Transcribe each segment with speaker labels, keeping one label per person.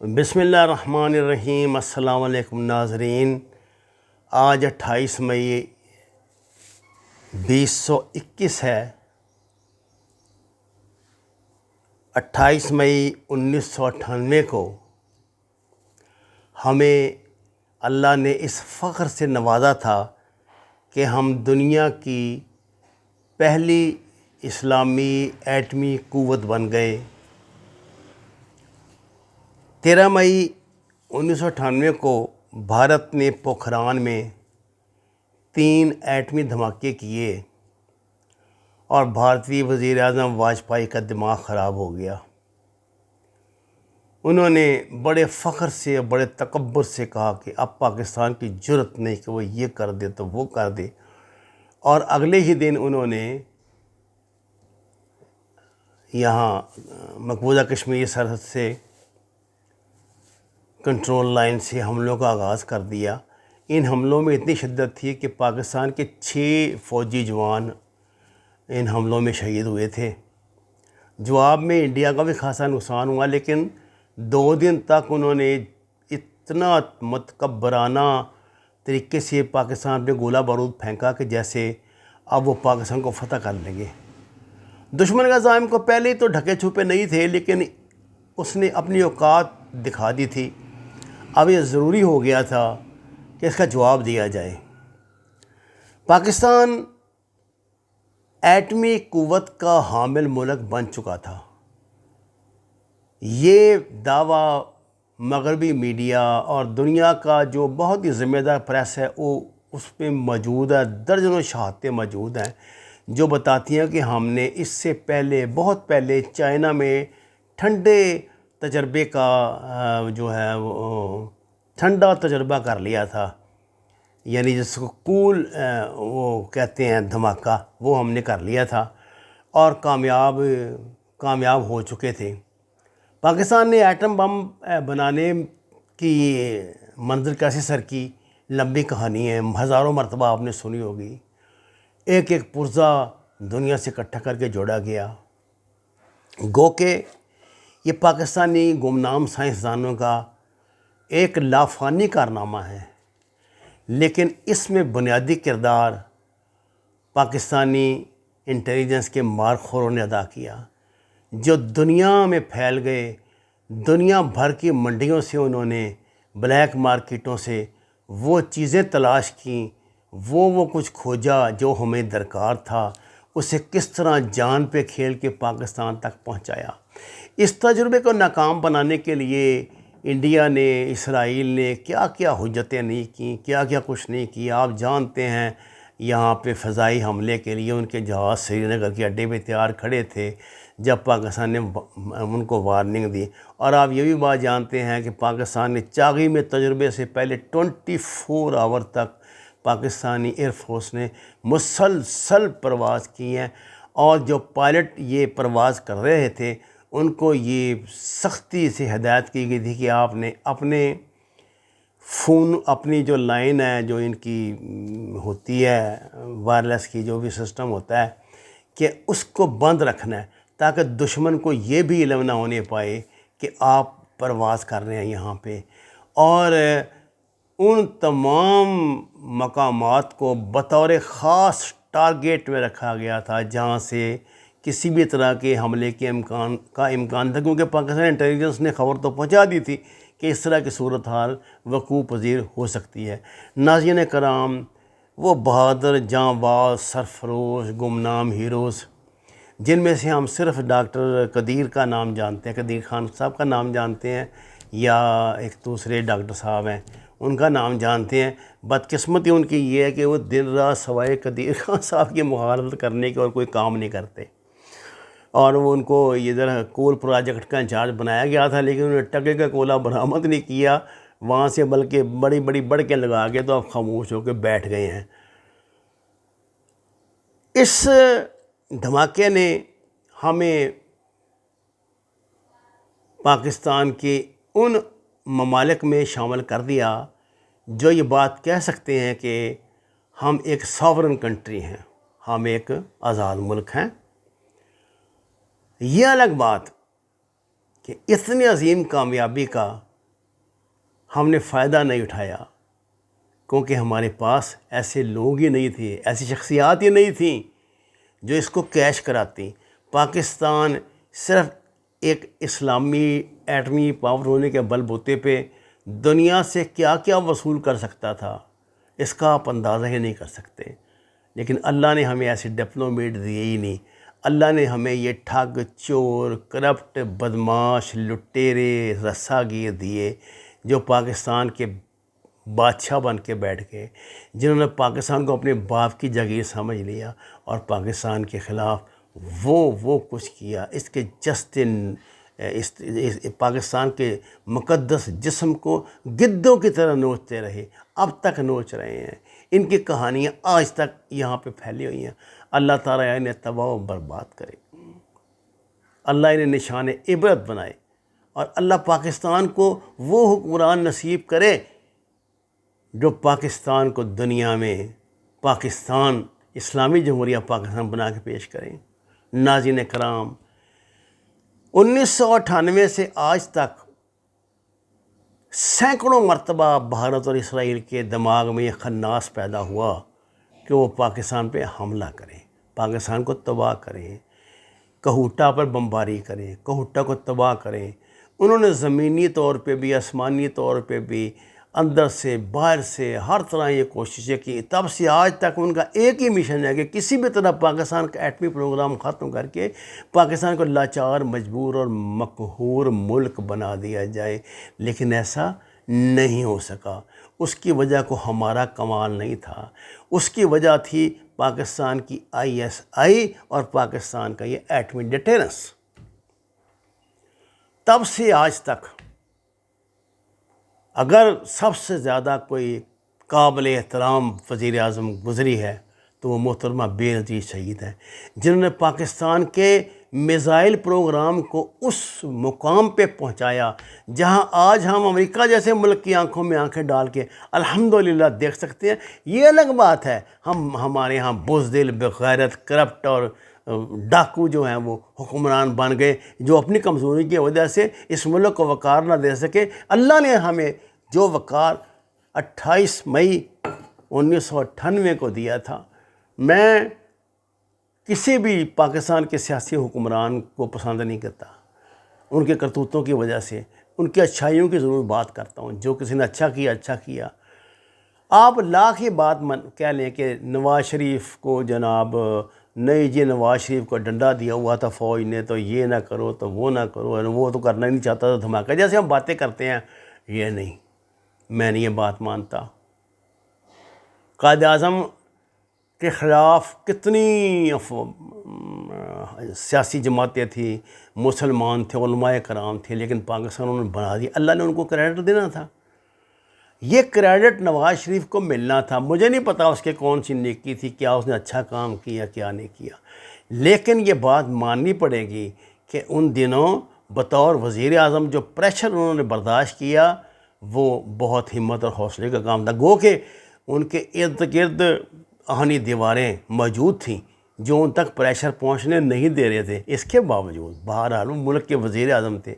Speaker 1: بسم اللہ الرحمن الرحیم۔ السلام علیکم ناظرین۔ آج 28 مئی 2021 ہے۔ 28 مئی 1998 کو ہمیں اللہ نے اس فخر سے نوازا تھا کہ ہم دنیا کی پہلی اسلامی ایٹمی قوت بن گئے۔ 13 مئی 1998 کو بھارت نے پوکھران میں 3 ایٹمی دھماکے کیے اور بھارتی وزیر اعظم واجپئی کا دماغ خراب ہو گیا۔ انہوں نے بڑے فخر سے بڑے تکبر سے کہا کہ اب پاکستان کی جرأت نہیں کہ وہ یہ کر دے تو وہ کر دے، اور اگلے ہی دن انہوں نے یہاں مقبوضہ کشمیر سرحد سے کنٹرول لائن سے حملوں کا آغاز کر دیا۔ ان حملوں میں اتنی شدت تھی کہ پاکستان کے 6 فوجی جوان ان حملوں میں شہید ہوئے تھے۔ جواب میں انڈیا کا بھی خاصا نقصان ہوا، لیکن 2 دن تک انہوں نے اتنا متکبرانہ طریقے سے پاکستان پہ گولہ بارود پھینکا کہ جیسے اب وہ پاکستان کو فتح کر لیں گے۔ دشمن کا عزائم کو پہلے ہی تو ڈھکے چھپے نہیں تھے، لیکن اس نے اپنی اوقات دکھا دی تھی۔ اب یہ ضروری ہو گیا تھا کہ اس کا جواب دیا جائے۔ پاکستان ایٹمی قوت کا حامل ملک بن چکا تھا۔ یہ دعویٰ مغربی میڈیا اور دنیا کا جو بہت ہی ذمہ دار پریس ہے وہ اس پہ موجود ہے۔ درجنوں شہادتیں موجود ہیں جو بتاتی ہیں کہ ہم نے اس سے پہلے بہت پہلے چائنا میں ٹھنڈے تجربے کا جو ہے وہ ٹھنڈا تجربہ کر لیا تھا، یعنی جس کو کول وہ کہتے ہیں دھماکہ، وہ ہم نے کر لیا تھا اور کامیاب ہو چکے تھے۔ پاکستان نے ایٹم بم بنانے کی منظر کیسے سر کی لمبی کہانی ہے، ہزاروں مرتبہ آپ نے سنی ہوگی۔ ایک ایک پرزہ دنیا سے اکٹھا کر کے جوڑا گیا۔ گو کہ یہ پاکستانی گمنام سائنسدانوں کا ایک لافانی کارنامہ ہے، لیکن اس میں بنیادی کردار پاکستانی انٹیلیجنس کے مارخوروں نے ادا کیا، جو دنیا میں پھیل گئے۔ دنیا بھر کی منڈیوں سے انہوں نے بلیک مارکیٹوں سے وہ چیزیں تلاش کیں، وہ کچھ کھوجا جو ہمیں درکار تھا، اسے کس طرح جان پہ کھیل کے پاکستان تک پہنچایا۔ اس تجربے کو ناکام بنانے کے لیے انڈیا نے، اسرائیل نے کیا کیا حجتیں نہیں کیں، کیا کیا کچھ نہیں کیا۔ آپ جانتے ہیں یہاں پہ فضائی حملے کے لیے ان کے جہاز سری نگر کے اڈے پہ تیار کھڑے تھے جب پاکستان نے ان کو وارننگ دی۔ اور آپ یہ بھی بات جانتے ہیں کہ پاکستان نے چاغی میں تجربے سے پہلے 24 آور تک پاکستانی ایئر فورس نے مسلسل پرواز کی ہیں، اور جو پائلٹ یہ پرواز کر رہے تھے ان کو یہ سختی سے ہدایت کی گئی تھی کہ آپ نے اپنی جو لائن ہے، جو ان کی ہوتی ہے وائرلیس کی جو بھی سسٹم ہوتا ہے، کہ اس کو بند رکھنا ہے تاکہ دشمن کو یہ بھی علم نہ ہونے پائے کہ آپ پرواز کر رہے ہیں یہاں پہ۔ اور ان تمام مقامات کو بطور خاص ٹارگیٹ میں رکھا گیا تھا جہاں سے کسی بھی طرح کے حملے کے امکان تھا، کیونکہ پاکستان انٹیلیجنس نے خبر تو پہنچا دی تھی کہ اس طرح کی صورتحال وقوع پذیر ہو سکتی ہے۔ ناظرین کرام، وہ بہادر جانباز سرفروش گمنام ہیروز جن میں سے ہم صرف ڈاکٹر قدیر کا نام جانتے ہیں، قدیر خان صاحب کا نام جانتے ہیں، یا ایک دوسرے ڈاکٹر صاحب ہیں ان کا نام جانتے ہیں، بدقسمتی ان کی یہ ہے کہ وہ دن رات سوائے قدیر خان صاحب کی مخالفت کرنے کے اور کوئی کام نہیں کرتے۔ اور وہ ان کو ادھر کول پروجیکٹ کا انچارج بنایا گیا تھا، لیکن انہوں نے ٹکے کا کولا برآمد نہیں کیا وہاں سے، بلکہ بڑی بڑی بڑکیں لگا کے تو اب خاموش ہو کے بیٹھ گئے ہیں۔ اس دھماکے نے ہمیں پاکستان کے ان ممالک میں شامل کر دیا جو یہ بات کہہ سکتے ہیں کہ ہم ایک ساورن کنٹری ہیں، ہم ایک آزاد ملک ہیں۔ یہ الگ بات کہ اتنی عظیم کامیابی کا ہم نے فائدہ نہیں اٹھایا، کیونکہ ہمارے پاس ایسے لوگ ہی نہیں تھے، ایسی شخصیات ہی نہیں تھیں جو اس کو کیش کراتی۔ پاکستان صرف ایک اسلامی ایٹمی پاور ہونے کے بل بوتے پہ دنیا سے کیا کیا وصول کر سکتا تھا، اس کا آپ اندازہ ہی نہیں کر سکتے۔ لیکن اللہ نے ہمیں ایسے ڈپلومیٹ دیے ہی نہیں، اللہ نے ہمیں یہ ٹھگ، چور، کرپٹ، بدماش، لٹیرے، رسا گیر دیے جو پاکستان کے بادشاہ بن کے بیٹھ گئے، جنہوں نے پاکستان کو اپنے باپ کی جگیر سمجھ لیا اور پاکستان کے خلاف وہ کچھ کیا۔ اس کے پاکستان کے مقدس جسم کو گدوں کی طرح نوچتے رہے، اب تک نوچ رہے ہیں۔ ان کی کہانیاں آج تک یہاں پہ پھیلی ہوئی ہیں۔ اللہ تعالیٰ انہیں تباہ و برباد کرے، اللہ انہیں نشان عبرت بنائے، اور اللہ پاکستان کو وہ حکمران نصیب کرے جو پاکستان کو دنیا میں پاکستان اسلامی جمہوریہ پاکستان بنا کے پیش کریں۔ ناظرین کرام، 1998 سے آج تک سینکڑوں مرتبہ بھارت اور اسرائیل کے دماغ میں یہ خناس پیدا ہوا کہ وہ پاکستان پہ حملہ کریں، پاکستان کو تباہ کریں، کہوٹہ پر بمباری کریں، کہوٹہ کو تباہ کریں۔ انہوں نے زمینی طور پہ بھی، آسمانی طور پہ بھی، اندر سے باہر سے ہر طرح یہ کوششیں کی۔ تب سے آج تک ان کا ایک ہی مشن ہے کہ کسی بھی طرح پاکستان کا ایٹمی پروگرام ختم کر کے پاکستان کو لاچار، مجبور اور مقہور ملک بنا دیا جائے، لیکن ایسا نہیں ہو سکا۔ اس کی وجہ کو ہمارا کمال نہیں تھا، اس کی وجہ تھی پاکستان کی ISI اور پاکستان کا یہ ایٹمی ڈیٹرنس۔ تب سے آج تک اگر سب سے زیادہ کوئی قابل احترام وزیر اعظم گزری ہے تو وہ محترمہ بے نظیر شہید ہیں، جنہوں نے پاکستان کے میزائل پروگرام کو اس مقام پہ پہنچایا جہاں آج ہم امریکہ جیسے ملک کی آنکھوں میں آنکھیں ڈال کے الحمدللہ دیکھ سکتے ہیں۔ یہ الگ بات ہے ہمارے ہاں بزدل، بغیرت، کرپٹ اور ڈاکو جو ہیں وہ حکمران بن گئے، جو اپنی کمزوری کی وجہ سے اس ملک کو وقار نہ دے سکے۔ اللہ نے ہمیں جو وقار 28 مئی 1998 کو دیا تھا، میں کسی بھی پاکستان کے سیاسی حکمران کو پسند نہیں کرتا، ان کے کرتوتوں کی وجہ سے ان کی اچھائیوں کی ضرور بات کرتا ہوں۔ جو کسی نے اچھا کیا۔ آپ لاکھ ہی بات کہہ لیں کہ نواز شریف کو جناب نہیں جی، نواز شریف کو ڈنڈا دیا ہوا تھا فوج نے، تو یہ نہ کرو تو وہ نہ کرو، وہ تو کرنا نہیں چاہتا تھا دھماکہ، جیسے ہم باتیں کرتے ہیں۔ یہ نہیں، میں نہیں یہ بات مانتا۔ قائد اعظم کے خلاف کتنی سیاسی جماعتیں تھیں، مسلمان تھے، علماء کرام تھے، لیکن پاکستان انہوں نے بنا دیا۔ اللہ نے ان کو کریڈٹ دینا تھا، یہ کریڈٹ نواز شریف کو ملنا تھا۔ مجھے نہیں پتا اس کے کون سی نیکی تھی، کیا اس نے اچھا کام کیا کیا نہیں کیا، لیکن یہ بات ماننی پڑے گی کہ ان دنوں بطور وزیر اعظم جو پریشر انہوں نے برداشت کیا وہ بہت ہمت اور حوصلے کا کام تھا۔ گو کہ ان کے ارد گرد آہنی دیواریں موجود تھیں جو ان تک پریشر پہنچنے نہیں دے رہے تھے، اس کے باوجود بہرحال وہ ملک کے وزیر اعظم تھے۔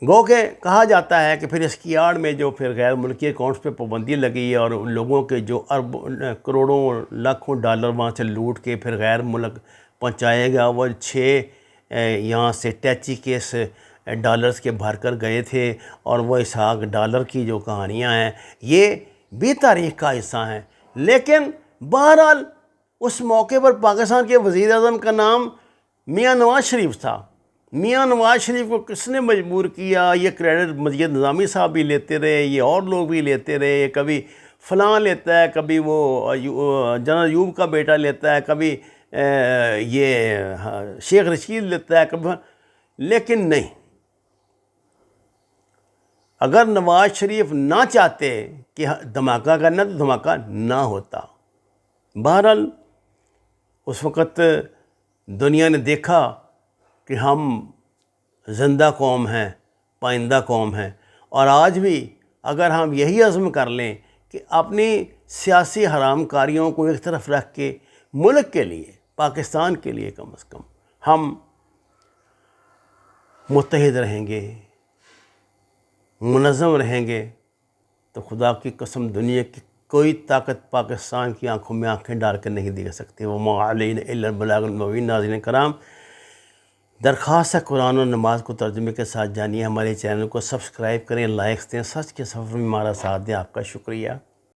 Speaker 1: گو کہ کہا جاتا ہے کہ پھر اس کی آڑ میں جو پھر غیر ملکی اکاؤنٹس پہ پابندی لگی اور لوگوں کے جو کروڑوں لاکھوں ڈالر وہاں سے لوٹ کے پھر غیر ملک پہنچائے گا، وہ 6 یہاں سے ٹیچی کیس ڈالرز کے بھر کر گئے تھے، اور وہ اسحاق ڈالر کی جو کہانیاں ہیں یہ بھی تاریخ کا حصہ ہیں۔ لیکن بہرحال اس موقع پر پاکستان کے وزیر اعظم کا نام میاں نواز شریف تھا۔ میاں نواز شریف کو کس نے مجبور کیا؟ یہ کریڈٹ مجید نظامی صاحب بھی لیتے رہے، یہ اور لوگ بھی لیتے رہے، کبھی فلاں لیتا ہے، کبھی وہ جنرل ایوب کا بیٹا لیتا ہے، کبھی یہ شیخ رشید لیتا ہے، کبھی، لیکن نہیں، اگر نواز شریف نہ چاہتے کہ دھماکہ کرنا تو دھماکہ نہ ہوتا۔ بہرحال اس وقت دنیا نے دیکھا کہ ہم زندہ قوم ہیں، پائندہ قوم ہیں، اور آج بھی اگر ہم یہی عزم کر لیں کہ اپنی سیاسی حرام کاریوں کو ایک طرف رکھ کے ملک کے لیے، پاکستان کے لیے کم از کم ہم متحد رہیں گے، منظم رہیں گے تو خدا کی قسم دنیا کی کوئی طاقت پاکستان کی آنکھوں میں آنکھیں ڈال کر نہیں دے سکتی۔ وما علینا الا البلاغ المبین۔ ناظرین کرام، درخواست ہے قرآن اور نماز کو ترجمے کے ساتھ جانیے، ہمارے چینل کو سبسکرائب کریں، لائکس دیں، سچ کے سفر میں ہمارا ساتھ دیں۔ آپ کا شکریہ۔